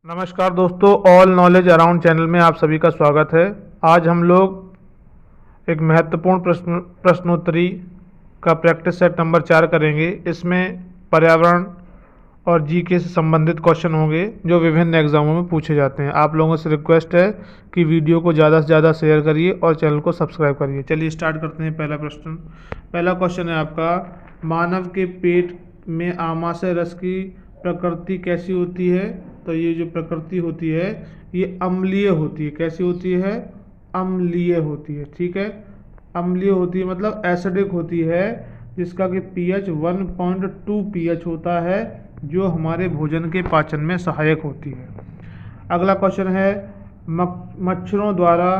नमस्कार दोस्तों, all knowledge around channel में आप सभी का स्वागत है। आज हम लोग एक महत्वपूर्ण प्रश्नोत्तरी का प्रैक्टिस सेट नंबर 4 करेंगे। इसमें पर्यावरण और जीके से संबंधित क्वेश्चन होंगे जो विभिन्न एग्जामों में पूछे जाते हैं। आप लोगों से रिक्वेस्ट है कि वीडियो को ज़्यादा से ज़्यादा शेयर करिए और चैनल को सब्सक्राइब करिए। चलिए स्टार्ट करते हैं। पहला क्वेश्चन है आपका, मानव के पेट में आमाशय रस की प्रकृति कैसी होती है? तो ये जो प्रकृति होती है ये अम्लीय होती है। कैसी होती है? अम्लीय होती है। ठीक है, अम्लीय होती है मतलब एसिडिक होती है, जिसका कि पीएच 1.2 पीएच होता है, जो हमारे भोजन के पाचन में सहायक होती है। अगला क्वेश्चन है, मच्छरों द्वारा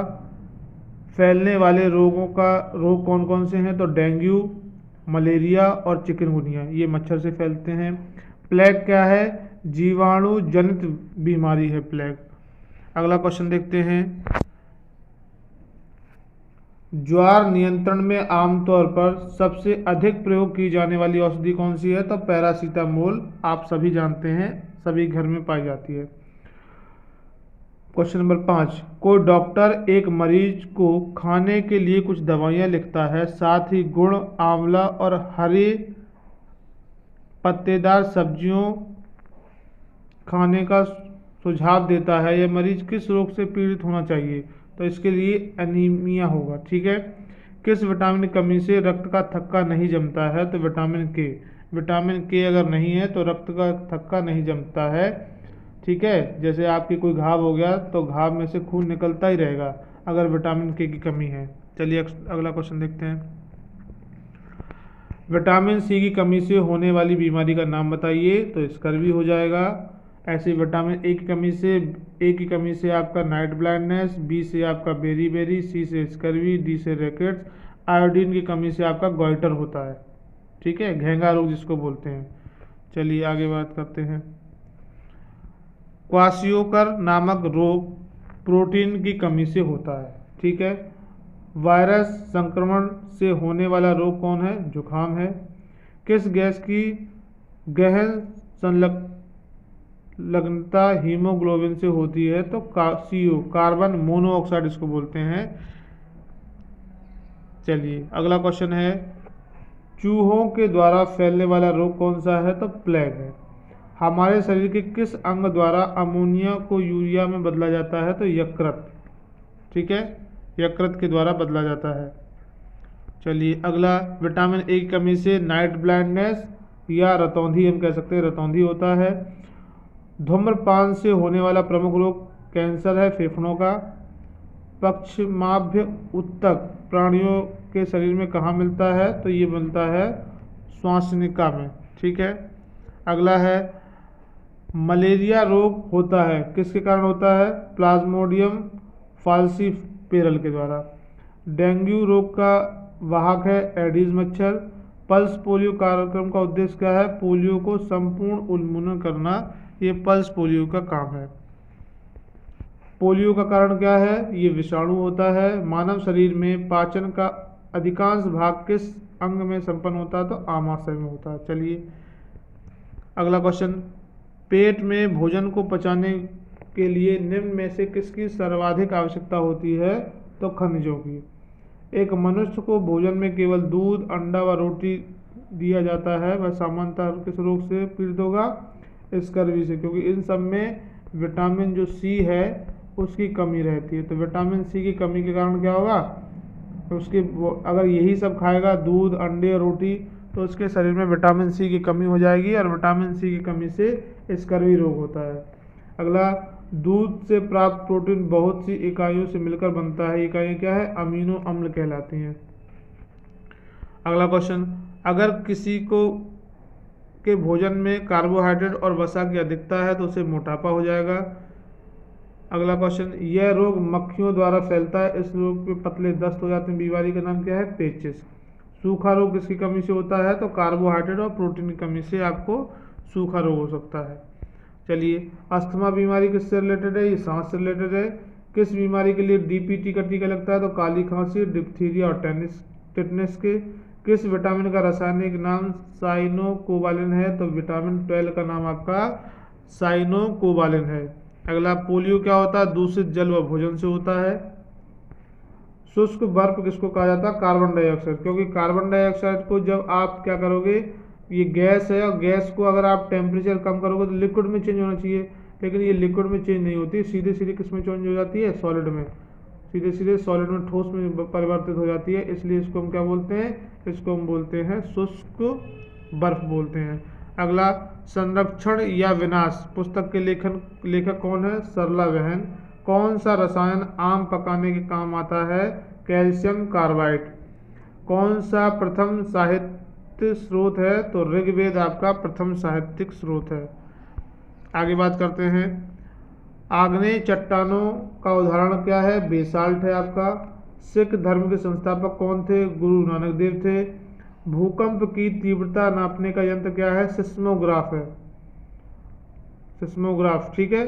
फैलने वाले रोग कौन कौन से हैं? तो डेंगू, मलेरिया और चिकनगुनिया ये मच्छर से फैलते हैं। प्लेग क्या है? जीवाणु जनित बीमारी है प्लेग। अगला क्वेश्चन देखते हैं, ज्वार नियंत्रण में आमतौर पर सबसे अधिक प्रयोग की जाने वाली औषधि कौन सी है? तो पैरासीटामोल आप सभी जानते हैं, सभी घर में पाई जाती है। क्वेश्चन नंबर 5, कोई डॉक्टर एक मरीज को खाने के लिए कुछ दवाइयाँ लिखता है, साथ ही गुड़, आंवला और हरे पत्तेदार सब्जियों खाने का सुझाव देता है। यह मरीज किस रोग से पीड़ित होना चाहिए? तो इसके लिए एनीमिया होगा। ठीक है, किस विटामिन की कमी से रक्त का थक्का नहीं जमता है? तो विटामिन के। विटामिन के अगर नहीं है तो रक्त का थक्का नहीं जमता है। ठीक है, जैसे आपकी कोई घाव हो गया तो घाव में से खून निकलता ही रहेगा अगर विटामिन के की कमी है। चलिए अगला क्वेश्चन देखते हैं, विटामिन सी की कमी से होने वाली बीमारी का नाम बताइए। तो स्कर्वी हो जाएगा। ऐसे विटामिन ए की कमी से आपका नाइट ब्लाइंडनेस, बी से आपका बेरी, सी से स्कर्वी, डी से रैकेट्स, आयोडीन की कमी से आपका गॉइटर होता है। ठीक है, घेंगा रोग जिसको बोलते हैं। चलिए आगे बात करते हैं, क्वाशियोकर नामक रोग प्रोटीन की कमी से होता है। ठीक है, वायरस संक्रमण से होने वाला रोग कौन है? जुखाम है। किस गैस की गहन संलग्नता हीमोग्लोबिन से होती है? तो CO, कार्बन मोनोऑक्साइड इसको बोलते हैं। चलिए अगला क्वेश्चन है, चूहों के द्वारा फैलने वाला रोग कौन सा है? तो प्लेग है। हमारे शरीर के किस अंग द्वारा अमोनिया को यूरिया में बदला जाता है? तो यकृत। ठीक है, यकृत के द्वारा बदला जाता है। चलिए अगला, विटामिन ए की कमी से नाइट ब्लाइंडनेस या रतौंधी हम कह सकते हैं, रतौंधी होता है। धूम्रपान से होने वाला प्रमुख रोग कैंसर है फेफड़ों का। पक्षमाभ्य उत्तक प्राणियों के शरीर में कहाँ मिलता है? तो ये मिलता है श्वासनिका में। ठीक है, अगला है, मलेरिया रोग होता है किसके कारण होता है? प्लाज्मोडियम फाल्सीपेरल के द्वारा। डेंगू रोग का वाहक है एडीज मच्छर। पल्स पोलियो कार्यक्रम का उद्देश्य क्या है? पोलियो को संपूर्ण उन्मूलन करना, ये पल्स पोलियो का काम है। पोलियो का कारण क्या है? ये विषाणु होता है। मानव शरीर में पाचन का अधिकांश भाग किस अंग में संपन्न होता है? तो आमाशय में होता है। चलिए अगला क्वेश्चन, पेट में भोजन को पचाने के लिए निम्न में से किसकी सर्वाधिक आवश्यकता होती है? तो खनिजों की। एक मनुष्य को भोजन में केवल दूध, अंडा व रोटी दिया जाता है, वह सामान्यतः किस रोग से पीड़ित होगा? स्कर्वी से, क्योंकि इन सब में विटामिन जो सी है उसकी कमी रहती है। तो विटामिन सी की कमी के कारण क्या होगा? उसके अगर यही सब खाएगा, दूध, अंडे, रोटी, तो उसके शरीर में विटामिन सी की कमी हो जाएगी और विटामिन सी की कमी से स्कर्वी रोग होता है। अगला, दूध से प्राप्त प्रोटीन बहुत सी इकाइयों से मिलकर बनता है। इकाइयाँ क्या है? अमीनो अम्ल कहलाती हैं। अगला क्वेश्चन, अगर किसी को के भोजन में कार्बोहाइड्रेट और वसा की अधिकता है तो उसे मोटापा हो जाएगा। अगला क्वेश्चन, यह रोग मक्खियों द्वारा फैलता है, इस रोग पे पतले दस्त हो जाते हैं। बीमारी का नाम क्या है? पेचिस। सूखा रोग किसकी कमी से होता है? तो कार्बोहाइड्रेट और प्रोटीन की कमी से आपको सूखा रोग हो सकता है। चलिए, अस्थमा बीमारी किससे रिलेटेड है? ये सांस से रिलेटेड है। किस बीमारी के लिए DPT का टीका लगता है? तो काली खांसी, डिप्थीरिया और टेटनस के। किस विटामिन का रासायनिक नाम साइनोकोबालिन है? तो विटामिन 12 का नाम आपका साइनोकोबालिन है। अगला पोलियो क्या होता है? दूषित जल व भोजन से होता है। शुष्क बर्फ किसको कहा जाता है? कार्बन डाइऑक्साइड, क्योंकि कार्बन डाइऑक्साइड को जब आप क्या करोगे, ये गैस है और गैस को अगर आप टेम्परेचर कम करोगे तो लिक्विड में चेंज होना चाहिए, लेकिन ये लिक्विड में चेंज नहीं होती, सीधे सीधे किस में चेंज हो जाती है? सॉलिड में, सीधे सीधे सॉलिड में, ठोस में परिवर्तित हो जाती है। इसलिए इसको हम क्या बोलते हैं? इसको हम बोलते हैं शुष्क बर्फ बोलते हैं। अगला संरक्षण या विनाश पुस्तक के लेखक कौन है? सरला बहन। कौन सा रसायन आम पकाने के काम आता है? Calcium carbide. कौन सा प्रथम साहित्य स्रोत है? तो ऋग्वेद आपका प्रथम साहित्यिक स्रोत है। आगे बात करते हैं, आग्नेय चट्टानों का उदाहरण क्या है? बेसाल्ट है आपका। सिख धर्म के संस्थापक कौन थे? गुरु नानक देव थे। भूकंप की तीव्रता नापने का यंत्र क्या है? सिस्मोग्राफ है, सिस्मोग्राफ, ठीक है।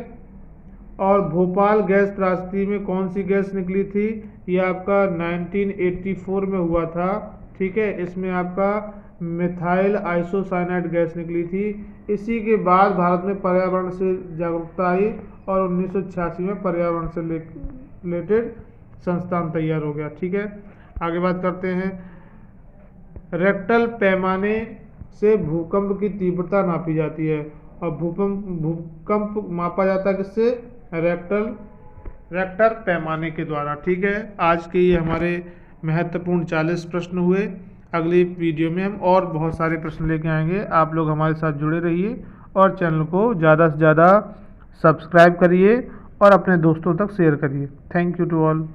और भोपाल गैस त्रासदी में कौन सी गैस निकली थी? ये आपका 1984 में हुआ था, ठीक है। इसमें आपका मिथाइल आइसोसाइनाइड गैस निकली थी। इसी के बाद भारत में पर्यावरण से जागरूकता आई और 1986 में पर्यावरण से रिलेटेड संस्थान तैयार हो गया, ठीक है। आगे बात करते हैं, रेक्टल पैमाने से भूकंप की तीव्रता नापी जाती है और भूकंप मापा जाता है किससे? रेक्टर पैमाने के द्वारा, ठीक है। आज के ये हमारे महत्वपूर्ण 40 प्रश्न हुए। अगली वीडियो में हम और बहुत सारे प्रश्न लेके आएंगे। आप लोग हमारे साथ जुड़े रहिए और चैनल को ज़्यादा से ज़्यादा सब्सक्राइब करिए और अपने दोस्तों तक शेयर करिए। Thank you to all.